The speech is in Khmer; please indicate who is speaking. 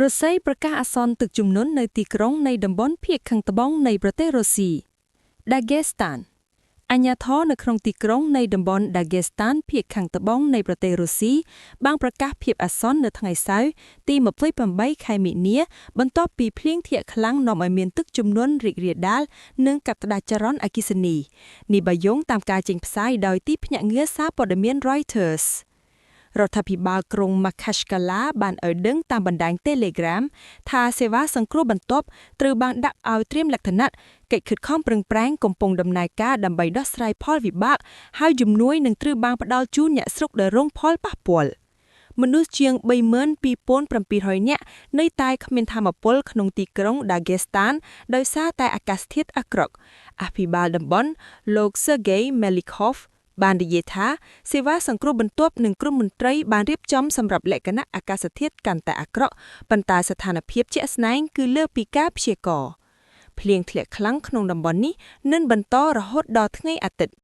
Speaker 1: រុស្ស៊ីប្រកាសអាសន្នទឹកជំនន់នៅទីក្រុងនៃតំបន់ភាគខាងត្បូងនៃប្រទេសរុស្ស៊ី Dagestan អាជ្ញាធរនៅក្នុងទីក្រុងនៃតំបន់ Dagestan ភាគខាងត្បូងនៃប្រទេសរុស្ស៊ីបានប្រកាសភាពអាសន្ននៅថ្ងៃសៅរ៍ទី28ខែមិនិនាបន្ទាប់ពីភ្លៀងធ្លាក់ខ្លាំងនាំឲ្យមានទឹកជំនន់រីករាលដាលនិងកាត់ផ្តាច់ចរន្តអគ្គិសនីនេះបើយោងតាមការចេញផ្សាយដោយទីភ្នាក់ងារសារព័ត៌មាន Reutersរដ្ឋាភិបាលក្រុង Makhachkala បានឲ្យដឹងតាមបណ្ដាញ Telegram ថាសេវាសង្គ្រោះបន្ទាប់ត្រូវបានដាក់ឲ្យត្រៀមលក្ខណៈកិច្ចខិតខំប្រឹងប្រែងកំពុងដំណើរការដើម្បីដោះស្រាយផលវិបាកហើយជំនួយនឹងត្រូវបានផ្ដល់ជូនអ្នកស្រុកដែលរងផលប៉ះពាល់មនុស្សជាង 32,700 នាក់នៅតែគ្មានថាមពលក្នុងទីក្រុង Dagestan ដោយសារតែអាកាសធាតុអាក្រក់អភិបាលតំបន់លោក Sergei Melikhovបាននិយាយថាសេវាសង្គ្រោះបន្ទាប់និងក្រុមមន្ត្រីបានរៀបចំសម្រាប់លក្ខណៈអាកាសធាតុកាន់តែអាក្រក់ប៉ុន្តែស្ថានភាពជាក់ស្ដែងគឺលើសពីការព្យាករណ៍ភ្លៀងធ្លាក់ខ្លាំងក្នុងតំបន់នេះនឹងបន្តរហូតដល់ថ្ងៃអាទិត្យ